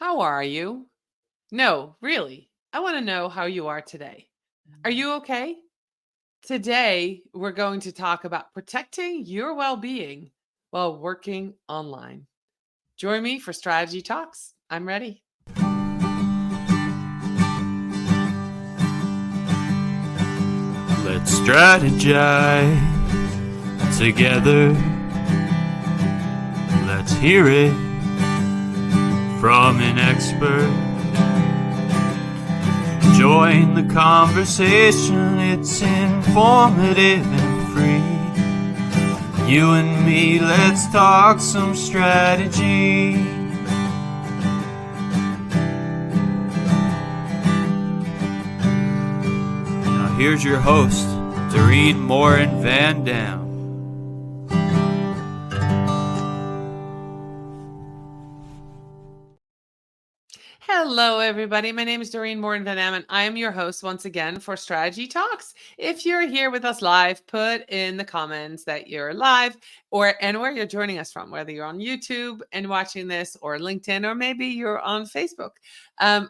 How are you? No, really. I want to know how you are today. Are you okay? Today, we're going to talk about protecting your well being while working online. Join me for Strategy Talks. I'm ready. Let's strategize together. Let's hear it from an expert. Join the conversation, it's informative and free. You and me, let's talk some strategy. Now here's your host, Dorien, Morin-van vanDam. Hello, everybody. My name is Dorien Morin-van, and I am your host once again for Strategy Talks. If you're here with us live, put in the comments that you're live and where you're joining us from, whether you're on YouTube and watching this or LinkedIn, or maybe you're on Facebook.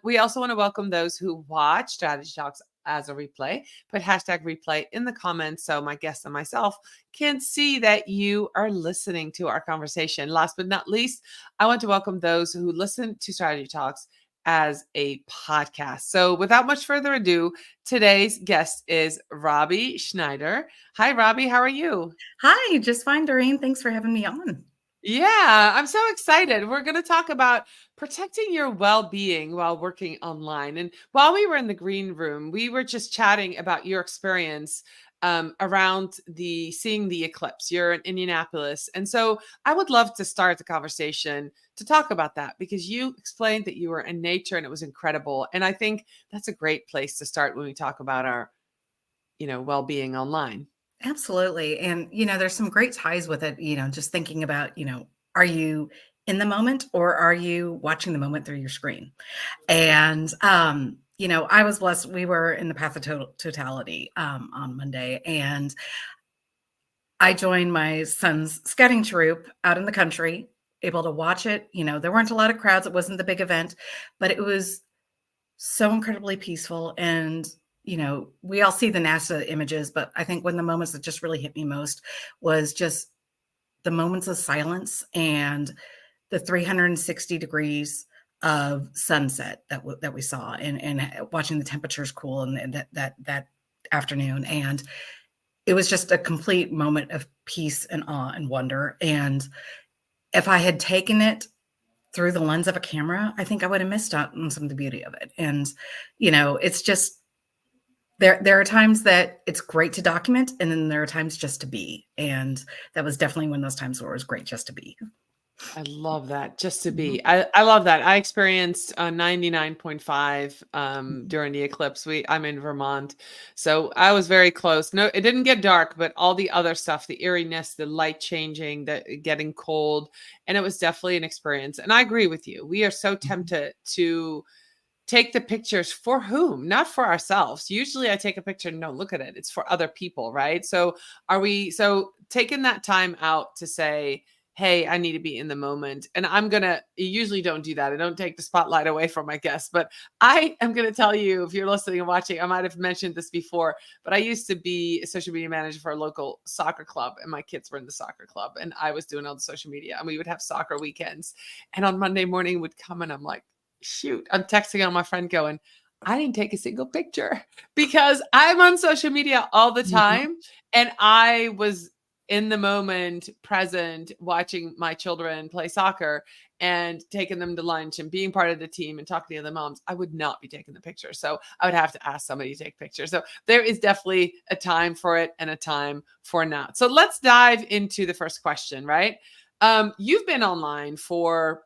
We also want to welcome those who watch Strategy Talks as a replay. Put hashtag replay in the comments so my guests and myself can see that you are listening to our conversation. Last but not least, I want to welcome those who listen to Strategy Talks as a podcast. So without much further ado, today's guest is Robbie Schneider. Hi, Robbie. How are you? Hi, just fine, Doreen. Thanks for having me on. Yeah, I'm so excited. We're going to talk about protecting your well-being while working online. And while we were in the green room, we were just chatting about your experience around seeing the eclipse. You're in Indianapolis. And so I would love to start the conversation to talk about that because you explained that you were in nature and it was incredible. And I think that's a great place to start when we talk about our, well-being online. Absolutely. And, there's some great ties with it, just thinking about, are you in the moment or are you watching the moment through your screen? And, I was blessed. We were in the Path of Totality on Monday, and I joined my son's scouting troop out in the country, able to watch it. There weren't a lot of crowds. It wasn't the big event, but it was so incredibly peaceful. And, we all see the NASA images, but I think one of the moments that just really hit me most was just the moments of silence and the 360 degrees of sunset that we saw, and watching the temperatures cool and that afternoon. And it was just a complete moment of peace and awe and wonder. And if I had taken it through the lens of a camera, I think I would have missed out on some of the beauty of it. And, it's just, there are times that it's great to document, and then there are times just to be. And that was definitely one of those times where it was great just to be. I love that. Just to be. I love that. I experienced 99.5 during the eclipse. I'm in Vermont. So I was very close. No, it didn't get dark, but all the other stuff, the eeriness, the light changing, the getting cold. And it was definitely an experience. And I agree with you. We are so tempted to take the pictures for whom? Not for ourselves. Usually I take a picture and no, look at it. It's for other people, right? So taking that time out to say, hey, I need to be in the moment. And you usually don't do that. I don't take the spotlight away from my guests, but I am going to tell you, if you're listening and watching, I might've mentioned this before, but I used to be a social media manager for a local soccer club, and my kids were in the soccer club, and I was doing all the social media, and we would have soccer weekends. And on Monday morning would come and I'm like, shoot, I'm texting on my friend going, I didn't take a single picture because I'm on social media all the time. And I was in the moment, present, watching my children play soccer and taking them to lunch and being part of the team and talking to the other moms. I would not be taking the picture. So I would have to ask somebody to take pictures. So there is definitely a time for it and a time for not. So let's dive into the first question, right? You've been online for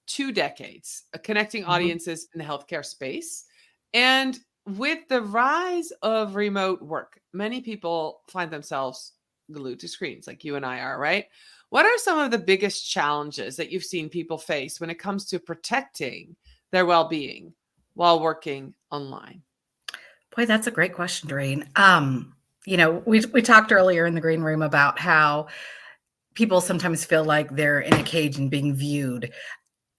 2 decades, connecting audiences in the healthcare space. And with the rise of remote work, many people find themselves glued to screens like you and I are, right? What are some of the biggest challenges that you've seen people face when it comes to protecting their well-being while working online? Boy, that's a great question, Doreen. We talked earlier in the green room about how people sometimes feel like they're in a cage and being viewed.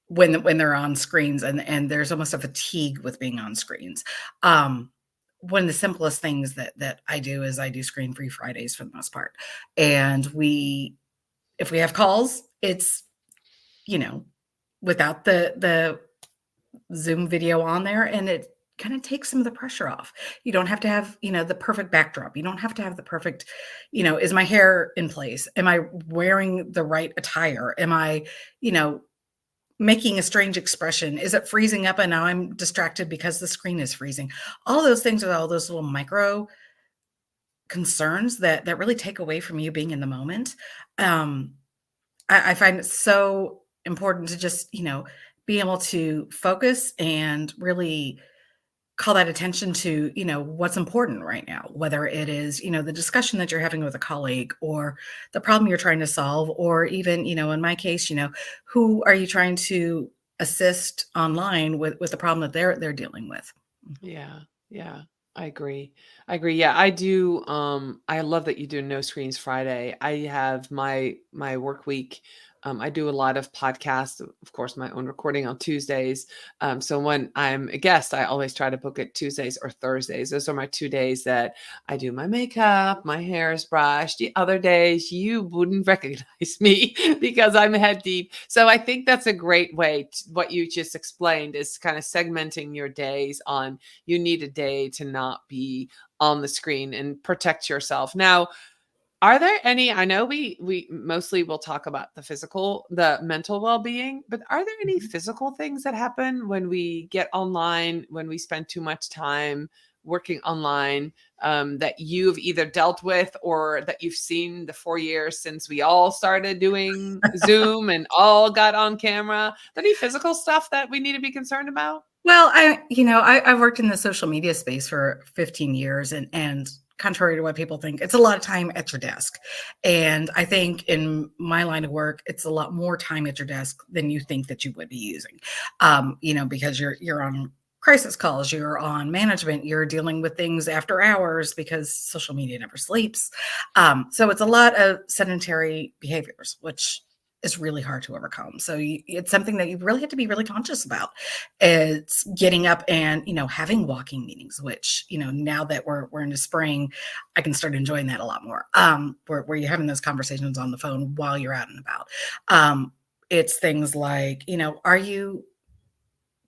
when they're on screens, and there's almost a fatigue with being on screens. One of the simplest things that I do is I do screen-free Fridays for the most part. And if we have calls, it's, you know, without the Zoom video on there, and it kind of takes some of the pressure off. You don't have to have, the perfect backdrop. You don't have to have the perfect, is my hair in place? Am I wearing the right attire? Am I, making a strange expression? Is it freezing up and now I'm distracted because the screen is freezing? All those things are all those little micro concerns that really take away from you being in the moment. I find it so important to just, be able to focus and really call that attention to, what's important right now, whether it is, the discussion that you're having with a colleague, or the problem you're trying to solve, or even, in my case, who are you trying to assist online with the problem that they're dealing with. Yeah. Yeah. I agree. I agree. Yeah, I do. I love that you do No Screens Friday. I have my work week. I do a lot of podcasts, of course, my own recording on Tuesdays. So when I'm a guest, I always try to book it Tuesdays or Thursdays. Those are my 2 days that I do my makeup, my hair is brushed. The other days you wouldn't recognize me because I'm head deep. So I think that's a great way. What you just explained is kind of segmenting your days on, you need a day to not be on the screen and protect yourself. Now, are there any, I know we mostly will talk about the mental well-being, but are there any Mhm. physical things that happen when we get online, when we spend too much time working online, that you've either dealt with or that you've seen the 4 years since we all started doing Zoom and all got on camera? Any physical stuff that we need to be concerned about? Well, I've worked in the social media space for 15 years, and contrary to what people think, it's a lot of time at your desk. And I think in my line of work, it's a lot more time at your desk than you think that you would be using. Because you're on crisis calls, you're on management, you're dealing with things after hours because social media never sleeps. So it's a lot of sedentary behaviors, which is really hard to overcome. So it's something that you really have to be really conscious about. It's getting up and, having walking meetings, which, now that we're into spring, I can start enjoying that a lot more. Where you're having those conversations on the phone while you're out and about. It's things like, are you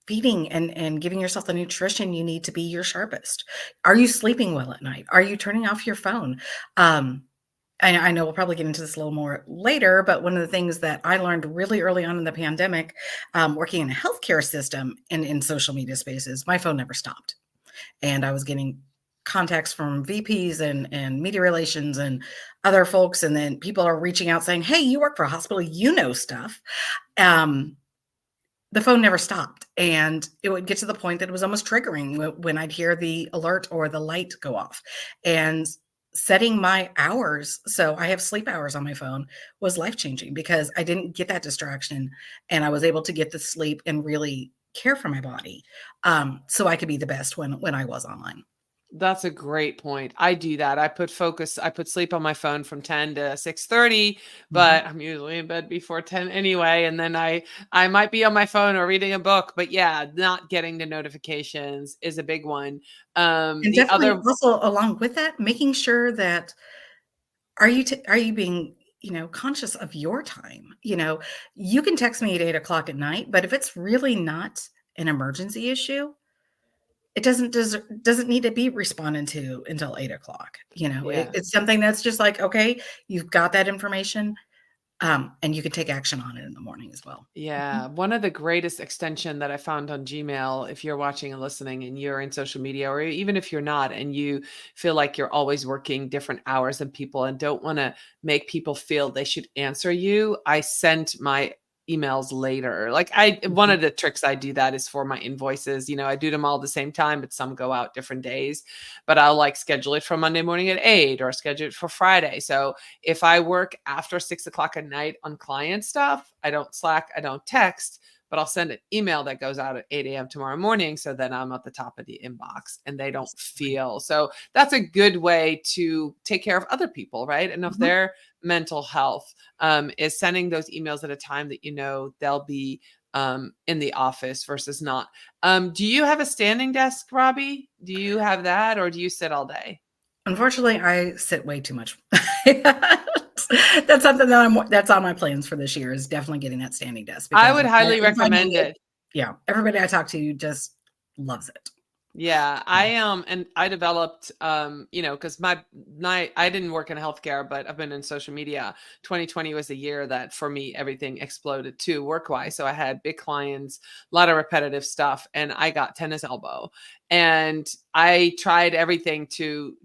feeding and giving yourself the nutrition you need to be your sharpest? Are you sleeping well at night? Are you turning off your phone? I know we'll probably get into this a little more later, but one of the things that I learned really early on in the pandemic, working in a healthcare system and in social media spaces, my phone never stopped. And I was getting contacts from VPs and media relations and other folks. And then people are reaching out saying, hey, you work for a hospital, stuff. Um, the phone never stopped. And it would get to the point that it was almost triggering when I'd hear the alert or the light go off. And setting my hours, so I have sleep hours on my phone, was life-changing because I didn't get that distraction, and I was able to get the sleep and really care for my body, so I could be the best when I was online. That's a great point. I do that. I put sleep on my phone from 10 to 6:30, Mhm. but I'm usually in bed before 10 anyway. And then I might be on my phone or reading a book, but yeah, not getting the notifications is a big one. And The definitely other also along with that, making sure that are you being, conscious of your time? You can text me at 8 o'clock at night, but if it's really not an emergency issue, it doesn't need to be responded to until 8 o'clock. yeah. It's something that's just like, okay, you've got that information, and you can take action on it in the morning as well. Mhm. Yeah, one of the greatest extension that I found on Gmail, if you're watching and listening and you're in social media, or even if you're not and you feel like you're always working different hours than people and don't want to make people feel they should answer you, I sent my emails later. Like one Mhm. of the tricks I do that is for my invoices. I do them all at the same time, but some go out different days. But I'll like schedule it for Monday morning at 8 or schedule it for Friday. So if I work after 6 o'clock at night on client stuff, I don't Slack, I don't text, but I'll send an email that goes out at 8 a.m. tomorrow morning. So then I'm at the top of the inbox and they don't Right. feel. So that's a good way to take care of other people, right? And of Mhm. their mental health, is sending those emails at a time that they'll be in the office versus not. Do you have a standing desk, Robbie? Do you have that, or do you sit all day? Unfortunately, I sit way too much. That's something that's on my plans for this year, is definitely getting that standing desk, I because would highly I'm finding recommend it. yeah, everybody I talk to just loves it. Yeah, Yeah. and I developed, because I didn't work in healthcare, but I've been in social media. 2020 was the year that for me everything exploded too, work wise. So I had big clients, a lot of repetitive stuff, and I got tennis elbow, and I tried everything to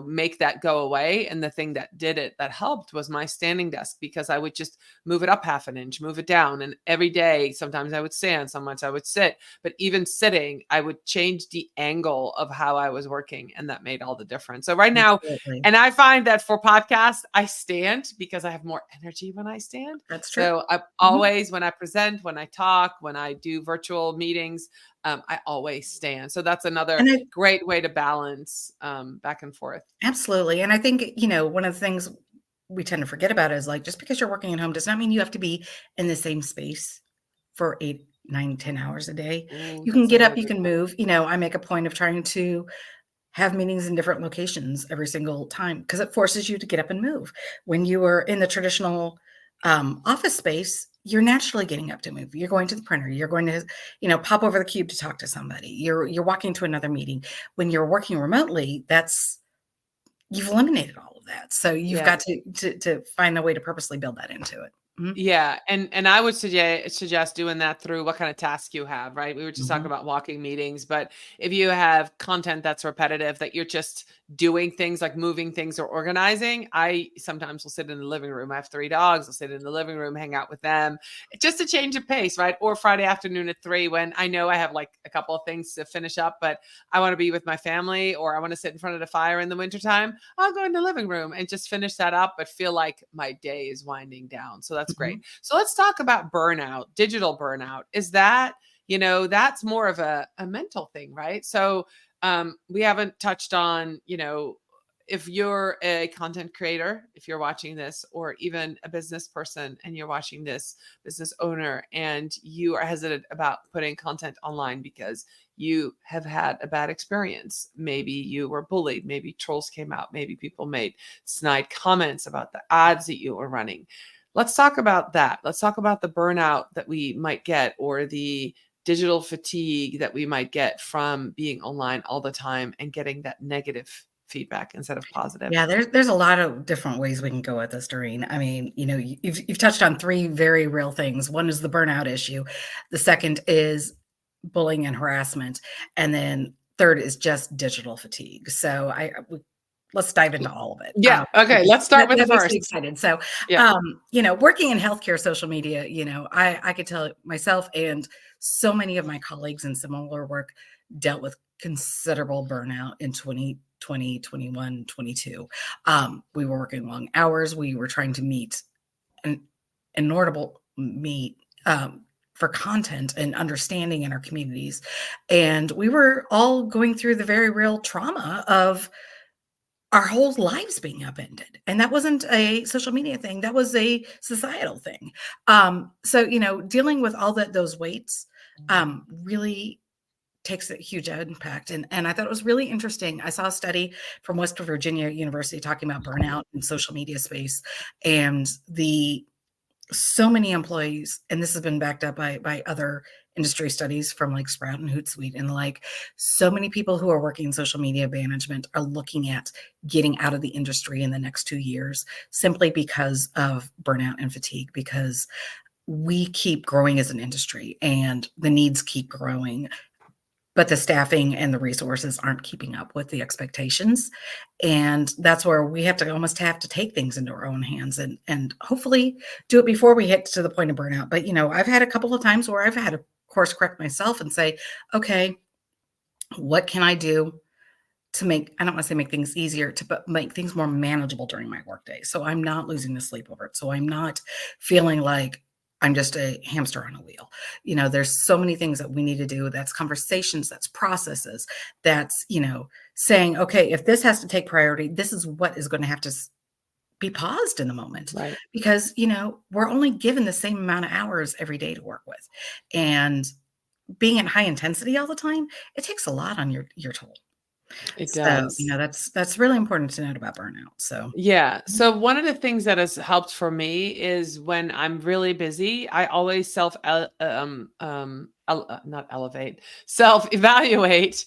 make that go away. And the thing that did it, that helped, was my standing desk, because I would just move it up half an inch, move it down, and every day, sometimes I would stand, sometimes I would sit. But even sitting, I would change the angle of how I was working, and that made all the difference. So right now, Absolutely. and I find that for podcasts, I stand because I have more energy when I stand. That's true. So I always, when I present, when I talk, when I do virtual meetings, I always stand. So that's another And I great way to balance back and forth. absolutely. And I think, one of the things we tend to forget about is, like, just because you're working at home does not mean you have to be in the same space for 8, 9, 10 hours a day. Ooh, You can that's get another up, you good can one. move. I make a point of trying to have meetings in different locations every single time, because it forces you to get up and move. When you are in the traditional office space, you're naturally getting up to move. You're going to the printer. You're going to, pop over the cube to talk to somebody. You're walking to another meeting. When you're working remotely, you've eliminated all of that. So you've Yeah. got to find a way to purposely build that into it. Mhm. Yeah, and I would suggest doing that through what kind of task you have, right? We were just talking Mhm. about walking meetings, but if you have content that's repetitive, that you're just doing things like moving things or organizing, I sometimes will sit in the living room. I have 3 dogs. I'll sit in the living room, hang out with them, just to change of pace, right? Or Friday afternoon at 3, when I know I have like a couple of things to finish up, but I want to be with my family, or I want to sit in front of the fire in the wintertime, I'll go in the living room and just finish that up, but feel like my day is winding down. So that's great. Mhm. So let's talk about burnout, digital burnout. Is that, that's more of a mental thing, right? So we haven't touched on, if you're a content creator, if you're watching this, or even a business person and you're watching this, business owner, and you are hesitant about putting content online because you have had a bad experience. Maybe you were bullied, maybe trolls came out, maybe people made snide comments about the ads that you were running. Let's talk about that. Let's talk about the burnout that we might get, or the digital fatigue that we might get from being online all the time and getting that negative feedback instead of positive. Yeah, there's a lot of different ways we can go with this, Doreen. I mean, you've touched on 3 very real things. One is the burnout issue. The second is bullying and harassment. And then third is just digital fatigue. So let's dive into all of it. Yeah. Okay. Let's start with the That makes me first. excited. So, Yeah. working in healthcare social media, I could tell myself and so many of my colleagues in similar work dealt with considerable burnout in 2020, 21, 22. We were working long hours. We were trying to meet an inordinable meet for content and understanding in our communities. And we were all going through the very real trauma of our whole lives being upended. And that wasn't a social media thing. That was a societal thing. So, dealing with all those weights really takes a huge impact. And I thought it was really interesting. I saw a study from West Virginia University talking about burnout in social media space, and so many employees, and this has been backed up by other industry studies from like Sprout and Hootsuite, and like so many people who are working in social media management are looking at getting out of the industry in the next 2 years, simply because of burnout and fatigue, because we keep growing as an industry and the needs keep growing, but the staffing and the resources aren't keeping up with the expectations. And that's where we have to take things into our own hands, and hopefully do it before we hit to the point of burnout. But, I've had a couple of times where I've had to course correct myself and say, okay, what can I do to I don't want to say make things easier, but make things more manageable during my workday, so I'm not losing the sleep over it. So I'm not feeling like I'm just a hamster on a wheel. There's so many things that we need to do. That's conversations, that's processes, that's, saying, okay, if this has to take priority, this is what is going to have to be paused in the moment, Right. because, we're only given the same amount of hours every day to work with. And being at high intensity all the time, it takes a lot on your toll. It So, does. that's really important to note about burnout. So, Yeah. So one of the things that has helped for me is when I'm really busy, I always not elevate, self evaluate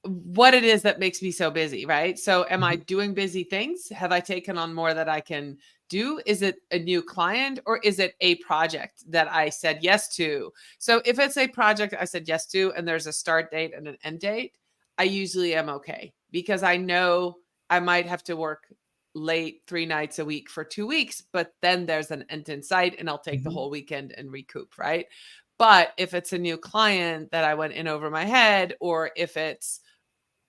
what it is that makes me so busy, right? So am I mhm, doing busy things? Have I taken on more that I can do? Is it a new client or is it a project that I said yes to? So if it's a project I said yes to and there's a start date and an end date, I usually am okay because I know I might have to work late 3 nights a week for 2 weeks, but then there's an end in sight and I'll take the mhm, whole weekend and recoup, right? But if it's a new client that I went in over my head, or if it's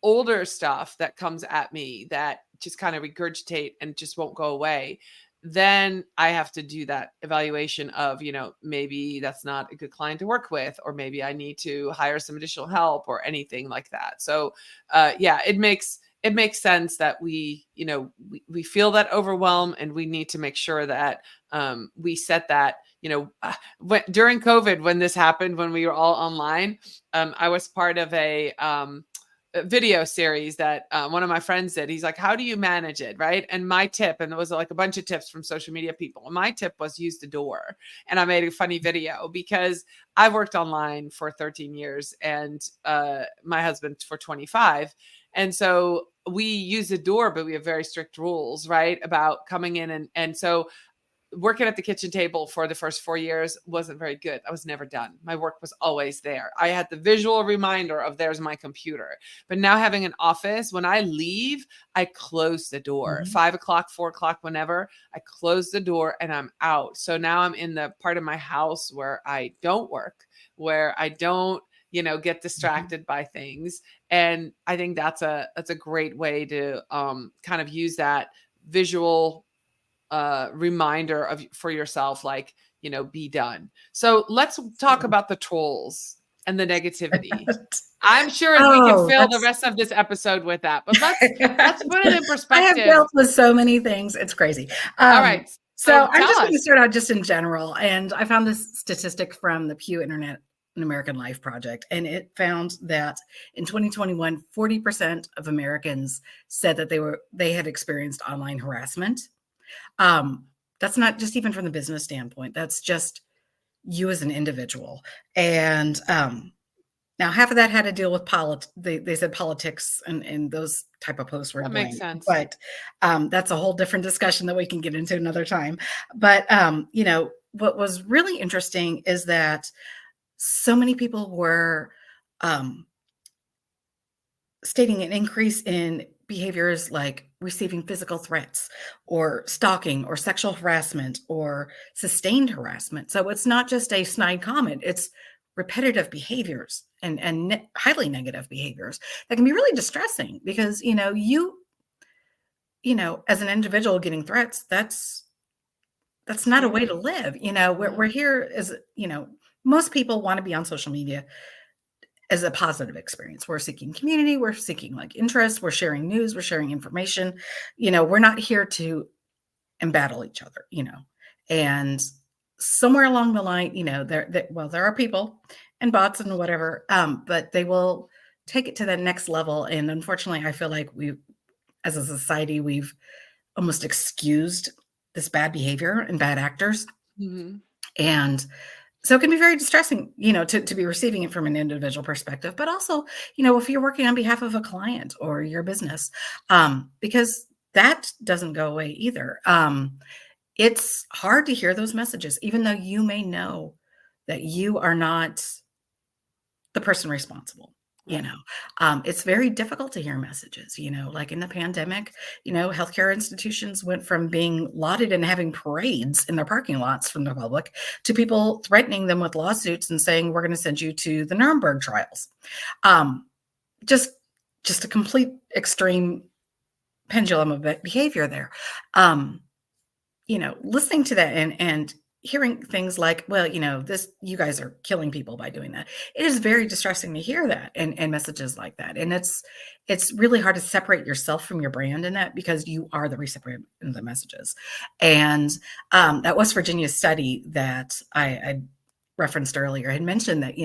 older stuff that comes at me that just kind of regurgitate and just won't go away, then I have to do that evaluation of, maybe that's not a good client to work with, or maybe I need to hire some additional help or anything like that. So, yeah, it makes sense that we feel that overwhelm, and we need to make sure that we set that. During COVID, when this happened, when we were all online, I was part of a video series that one of my friends did. He's like, how do you manage it? Right. And my tip, and it was like a bunch of tips from social media people. And my tip was use the door. And I made a funny video because I've worked online for 13 years and my husband for 25. And so we use the door, but we have very strict rules, right, about coming in. And so working at the kitchen table for the first 4 years wasn't very good. I was never done. My work was always there. I had the visual reminder of there's my computer. But now having an office, when I leave, I close the door. mhm, 5 o'clock, 4 o'clock, whenever I close the door and I'm out. So now I'm in the part of my house where I don't work, where I don't get mhm. distracted by things. And I think that's a great way to kind of use that visual reminder of for yourself, like, be done. So let's talk So about the trolls and the negativity. I'm sure we can oh, fill the that's rest of this episode with that, but let's put it in I have perspective. dealt with so many things. It's crazy. All Um, right. so So I'm tell just going to us. start out just in general. And I found this statistic from the Pew Internet and American Life Project. And it found that in 2021, 40% of Americans said that they had experienced online harassment. Um, that's not just even from the business standpoint. That's just you as an individual. And now half of that had to deal with they said politics, and those type of posts were to That makes blame. sense. But that's a whole different discussion that we can get into another time. But what was really interesting is that so many people were um, stating an increase in behaviors like receiving physical threats or stalking or sexual harassment or sustained harassment. So it's not just a snide comment, it's repetitive behaviors and highly negative behaviors that can be really distressing, because as an individual getting threats, that's not a way to Scary. live. We're No. here as most people want to be on social media as a positive experience. We're seeking community, we're seeking like interest, we're sharing news, we're sharing information. We're not here to embattle each other, And somewhere along the line, there are people and bots and whatever, but they will take it to the next level. And unfortunately, I feel like as a society, we've almost excused this bad behavior and bad actors. Mhm. And so it can be very distressing, to be receiving it from an individual perspective, but also, if you're working on behalf of a client or your business, because that doesn't go away either. It's hard to hear those messages, even though you may know that you are not the person responsible. Right. It's very difficult to hear messages, like in the pandemic, healthcare institutions went from being lauded and having parades in their parking lots from the public to people threatening them with lawsuits and saying, we're going to send you to the Nuremberg trials. Um, just, just a complete extreme pendulum of behavior there. Listening to that and hearing things like, well, this, you guys are killing people by doing that. It is very distressing to hear that, and messages like that. And it's really hard to separate yourself from your brand in that, because you are the recipient of the messages. And that West Virginia study that I referenced earlier had mentioned that,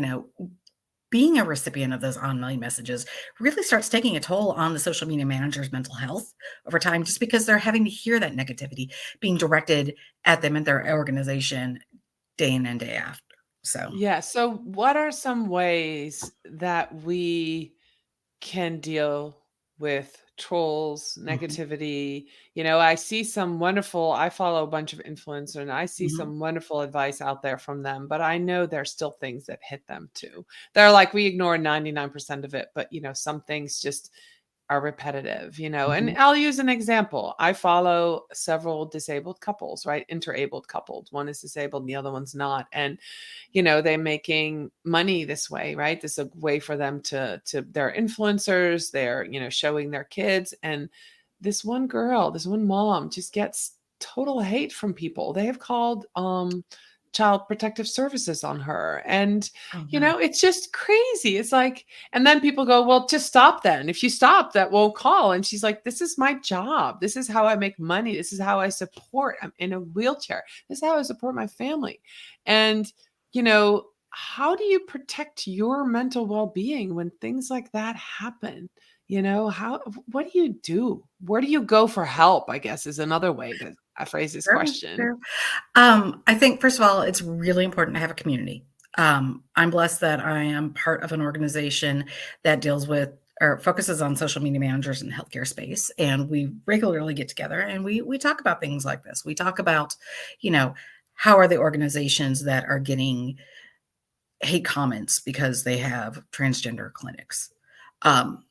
being a recipient of those online messages really starts taking a toll on the social media manager's mental health over time, just because they're having to hear that negativity being directed at them and their organization day in and day after. So, Yeah. So, what are some ways that we can deal with trolls, mhm, negativity? I follow a bunch of influencers and I see mhm, some wonderful advice out there from them, but I know there's still things that hit them too. They're like, we ignore 99% of it, but some things just are repetitive. And mhm, I'll use an example. I follow several disabled couples, right? Interabled couples. One is disabled and the other one's not. And they're making money this way, right? This is a way for them to they're influencers, they're, showing their kids. And this one mom just gets total hate from people. They have called child protective services on her. And oh no, it's just crazy. It's like, and then people go, well, just stop then. If you stop, that won't call. And she's like, this is my job. This is how I make money. This is how I support. I'm in a wheelchair. This is how I support my family. And how do you protect your mental well-being when things like that happen? What do you do? Where do you go for help? I guess is another way to phrase this sure, question. sure. I think, first of all, it's really important to have a community. I'm blessed that I am part of an organization that deals with or focuses on social media managers in healthcare space, and we regularly get together and we talk about things like this. We talk about, you know, how are the organizations that are getting hate comments because they have transgender clinics? Um,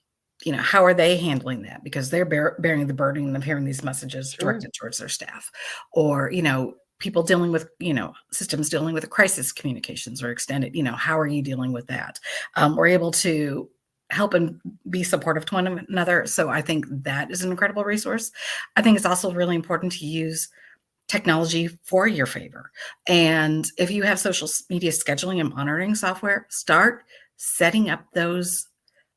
how are they handling that? Because they're bearing the burden of hearing these messages Sure. directed towards their staff, or people dealing with systems dealing with crisis communications or extended. How are you dealing with that? We're able to help and be supportive to one another. So I think that is an incredible resource. I think it's also really important to use technology for your favor. And if you have social media scheduling and monitoring software, start setting up those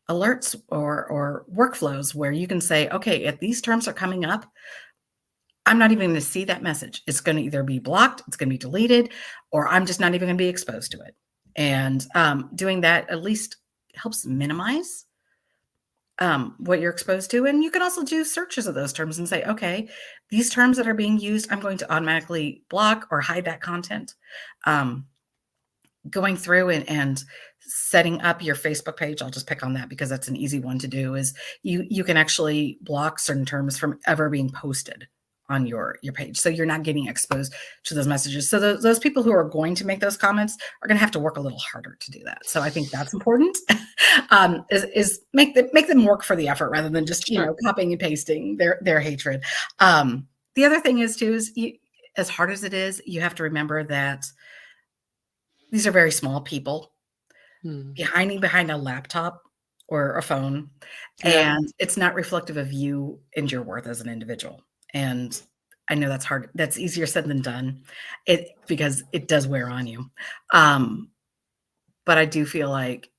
alerts or workflows where you can say, okay, if these terms are coming up, I'm not even going to see that message. It's going to either be blocked, it's going to be deleted, or I'm just not even going to be exposed to it. And doing that at least helps minimize what you're exposed to. And you can also do searches of those terms and say, okay, these terms that are being used, I'm going to automatically block or hide that content. Um, Going through and setting up your Facebook page, I'll just pick on that because that's an easy one to do, is you can actually block certain terms from ever being posted on your page. So you're not getting exposed to those messages. So those people who are going to make those comments are going to have to work a little harder to do that. So I think that's important. Is make them work for the effort rather than just, Sure. copying and pasting their hatred. The other thing is too, is as hard as it is, you have to remember that these are very small people Hmm. hiding behind a laptop or a phone, Yeah. and it's not reflective of you and your worth as an individual. And I know that's hard. That's easier said than done. Because it does wear on you. Um, but I do feel like,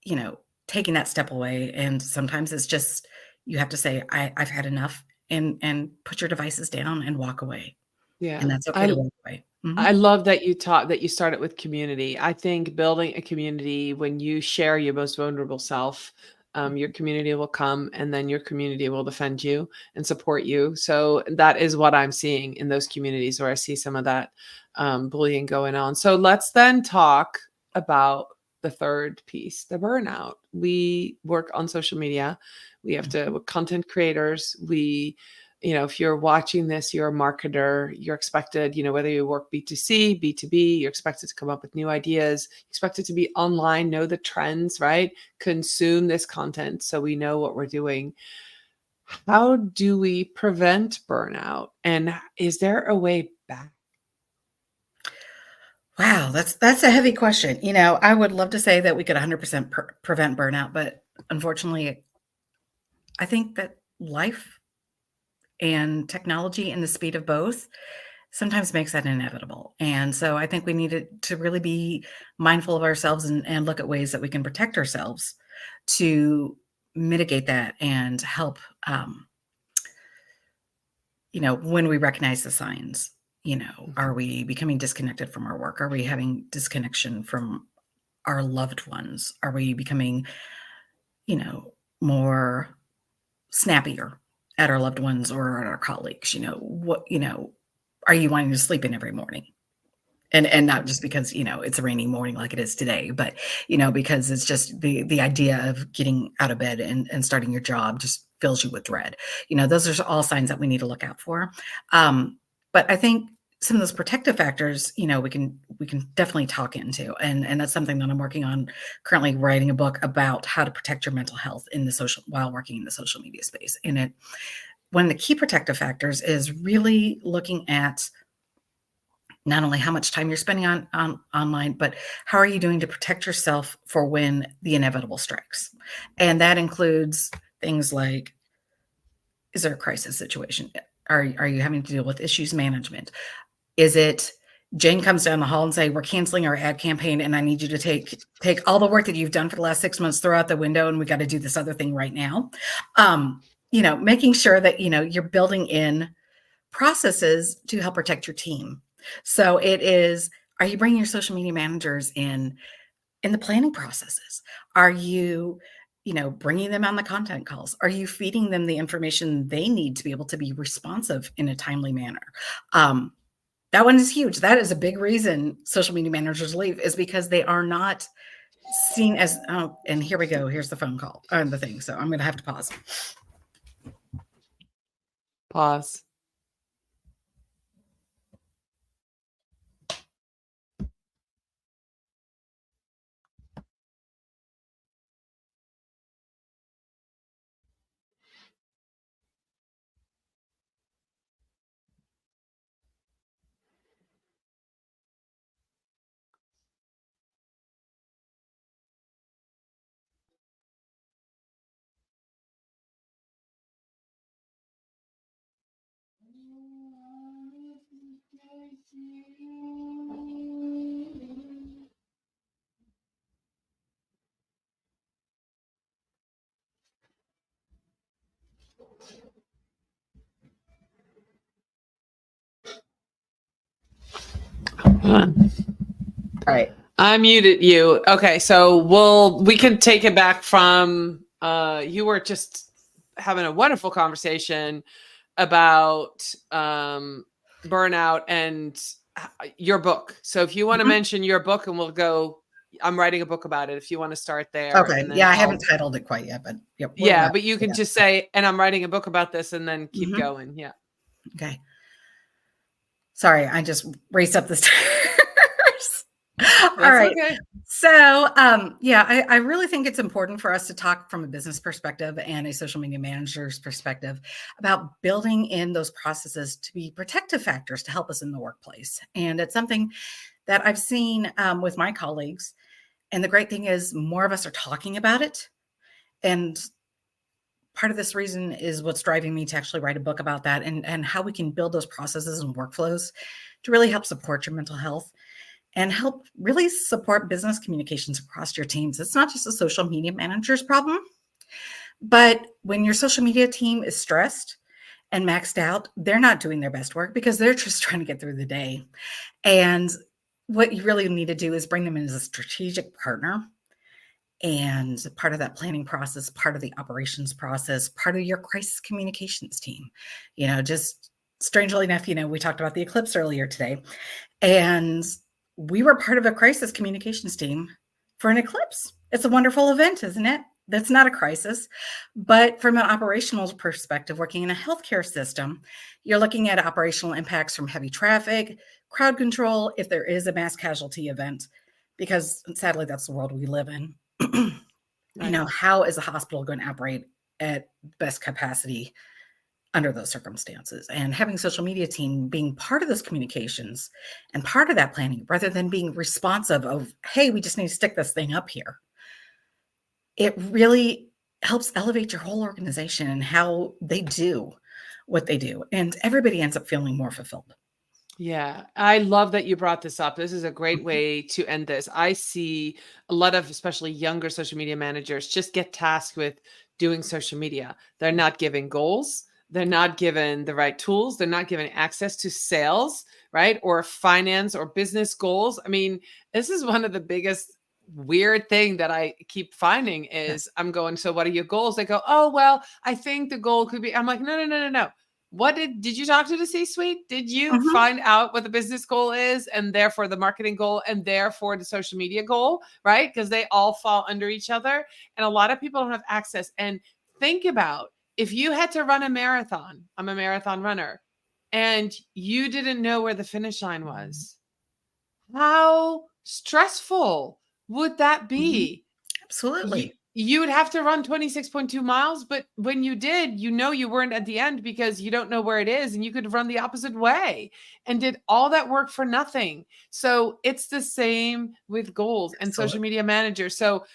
taking that step away, and sometimes it's just you have to say, I've had enough, and put your devices down and walk away. And Yeah. that's okay to walk away. I Mhm. love that you started with community. I think building a community, when you share your most vulnerable self, your community will come and then your community will defend you and support you. So that is what I'm seeing in those communities where I see some of that bullying going on. So let's then talk about the third piece, the burnout. We work on social media. We have to, Mhm. we're content creators. If you're watching this, you're a marketer, you're expected, whether you work B2C, B2B, you're expected to come up with new ideas, expected to be online, know the trends, right? Consume this content so we know what we're doing. How do we prevent burnout? And is there a way back? Wow, that's a heavy question. I would love to say that we could 100% prevent burnout, but unfortunately, I think that life and technology and the speed of both sometimes makes that inevitable. And so I think we need to really be mindful of ourselves and look at ways that we can protect ourselves to mitigate that and help, when we recognize the signs. Are we becoming disconnected from our work? Are we having disconnection from our loved ones? Are we becoming, more snappier at our loved ones or at our colleagues? Are you wanting to sleep in every morning? And not just because, it's a rainy morning like it is today, but, because it's just the idea of getting out of bed and starting your job just fills you with dread. Those are all signs that we need to look out for. But I think some of those protective factors, we can definitely talk into, and that's something that I'm working on currently, writing a book about how to protect your mental health while working in the social media space. And one of the key protective factors is really looking at not only how much time you're spending on online, but how are you doing to protect yourself for when the inevitable strikes? And that includes things like, is there a crisis situation? Are you having to deal with issues management? Is it Jane comes down the hall and say, we're canceling our ad campaign and I need you to take all the work that you've done for the last 6 months, throw out the window, and we got to do this other thing right now. Making sure that, you're building in processes to help protect your team. So are you bringing your social media managers in the planning processes? Are you, bringing them on the content calls? Are you feeding them the information they need to be able to be responsive in a timely manner? That one is huge. That is a big reason social media managers leave, is because they are not seen as, oh, and here we go. Here's the phone call and the thing. So I'm going to have to pause. Pause. All right. I muted you. Okay, so we can take it back from you were just having a wonderful conversation about burnout and your book. So if you want to mention your book, and we'll go, I'm writing a book about it. If you want to start there. Okay. And then Yeah, I haven't titled it quite yet, but yep. Yeah, but you can just say, and I'm writing a book about this, and then keep Mhm. going. Yeah. Okay. Sorry, I just raced up the stairs. All right. Okay. So, I really think it's important for us to talk from a business perspective and a social media manager's perspective about building in those processes to be protective factors to help us in the workplace. And it's something that I've seen with my colleagues. And the great thing is more of us are talking about it. And part of this reason is what's driving me to actually write a book about that, and how we can build those processes and workflows to really help support your mental health and help really support business communications across your teams. It's not just a social media manager's problem, but when your social media team is stressed and maxed out, they're not doing their best work because they're just trying to get through the day. And what you really need to do is bring them in as a strategic partner, and part of that planning process, part of the operations process, part of your crisis communications team. Just strangely enough, we talked about the eclipse earlier today, and we were part of a crisis communications team for an eclipse. It's a wonderful event, isn't it? That's not a crisis. But from an operational perspective, working in a healthcare system, you're looking at operational impacts from heavy traffic, crowd control, if there is a mass casualty event, because sadly, that's the world we live in. Right. How is a hospital going to operate at best capacity under those circumstances? And having a social media team being part of those communications and part of that planning, rather than being responsive of, hey, we just need to stick this thing up here. It really helps elevate your whole organization and how they do what they do. And everybody ends up feeling more fulfilled. Yeah, I love that you brought this up. This is a great way to end this. I see a lot of, especially younger social media managers, just get tasked with doing social media. They're not given goals. They're not given the right tools. They're not given access to sales, right? Or finance or business goals. I mean, this is one of the biggest weird thing that I keep finding is I'm going, so what are your goals? They go, oh, well, I think the goal could be, I'm like, no. What did you talk to the C-suite? Did you Mhm. find out what the business goal is and therefore the marketing goal and therefore the social media goal, right? Because they all fall under each other. And a lot of people don't have access. And think about if you had to run a marathon, I'm a marathon runner, and you didn't know where the finish line was. How stressful would that Mhm. be? You, Absolutely. you would have to run 26.2 miles, but when you did, you weren't at the end because you don't know where it is and you could run the opposite way and did all that work for nothing. So it's the same with goals and social Absolutely. media managers. So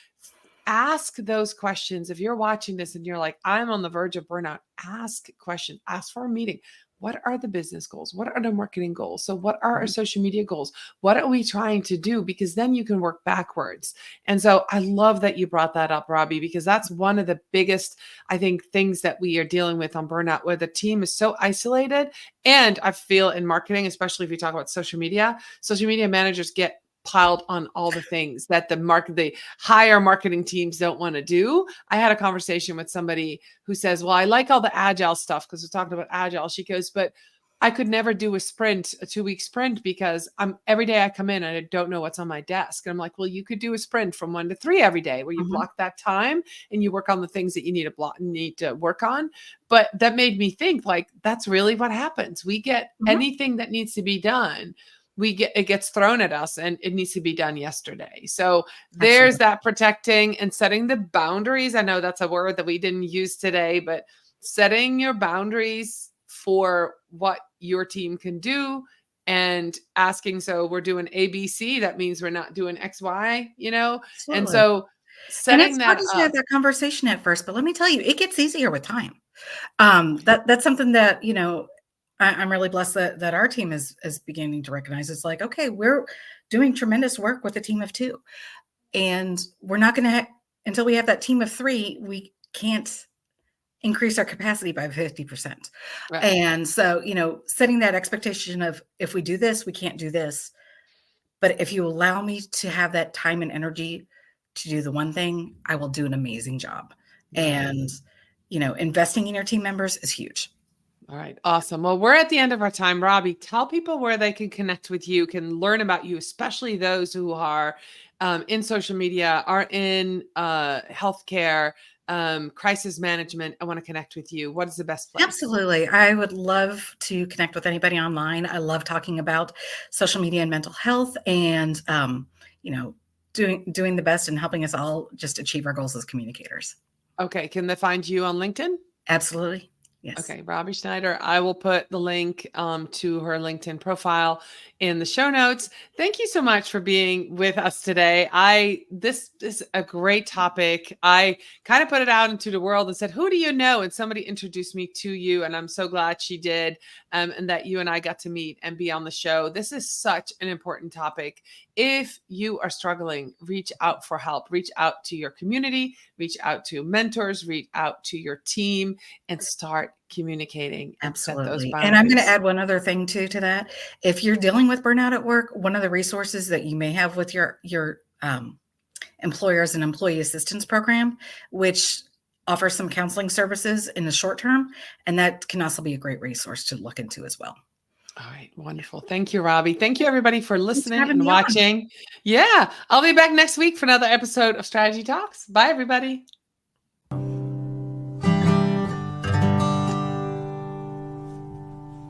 ask those questions. If you're watching this and you're like, I'm on the verge of burnout, ask questions, ask for a meeting. What are the business goals? What are the marketing goals? So, what are our Mhm. social media goals? What are we trying to do? Because then you can work backwards. And so, I love that you brought that up, Robbie, because that's one of the biggest, I think, things that we are dealing with on burnout, where the team is so isolated. And I feel in marketing, especially if you talk about social media managers get piled on all the things that the higher marketing teams don't want to do. I had a conversation with somebody who says, well, I like all the agile stuff because we're talking about agile. She goes, but I could never do a 2-week sprint because every day I come in and I don't know what's on my desk. And I'm like, well, you could do a sprint from 1 to 3 every day where you Mhm. block that time and you work on the things that you need to work on. But that made me think like, that's really what happens. We get Mhm. anything that needs to be done, it gets thrown at us and it needs to be done yesterday. So there's Absolutely. that protecting and setting the boundaries. I know that's a word that we didn't use today, but setting your boundaries for what your team can do and asking, so we're doing ABC, that means we're not doing XY. And Absolutely. so And setting it's hard that to have up. that conversation at first, but let me tell you, it gets easier with time. That's something that, I'm really blessed that our team is beginning to recognize. It's like, okay, we're doing tremendous work with a team of 2, and we're not going to until we have that team of 3, we can't increase our capacity by 50%. Right. And so, setting that expectation of if we do this, we can't do this. But if you allow me to have that time and energy to do the one thing, I will do an amazing job. Right. And, investing in your team members is huge. All right. Awesome. Well, we're at the end of our time. Robbie, tell people where they can connect with you, can learn about you, especially those who are in social media, are in healthcare, crisis management. I want to connect with you. What is the best place? Absolutely. I would love to connect with anybody online. I love talking about social media and mental health and, you know, doing the best and helping us all just achieve our goals as communicators. Okay. Can they find you on LinkedIn? Absolutely. Yes. Okay, Robbie Schneider. I will put the link to her LinkedIn profile in the show notes. Thank you so much for being with us today. This is a great topic. I kind of put it out into the world and said, "Who do you know?" And somebody introduced me to you, and I'm so glad she did, and that you and I got to meet and be on the show. This is such an important topic. If you are struggling, reach out for help. Reach out to your community. Reach out to mentors. Reach out to your team and start communicating and set those Absolutely. And I'm going to boundaries. add one other thing too to that. If you're dealing with burnout at work, one of the resources that you may have with your employer is an employee assistance program, which offers some counseling services in the short term, and that can also be a great resource to look into as well. All right, wonderful. Thank you, Robbie. Thank you, everybody, for Thanks for listening having and me on. watching. Yeah, I'll be back next week for another episode of Strategy Talks. Bye, everybody.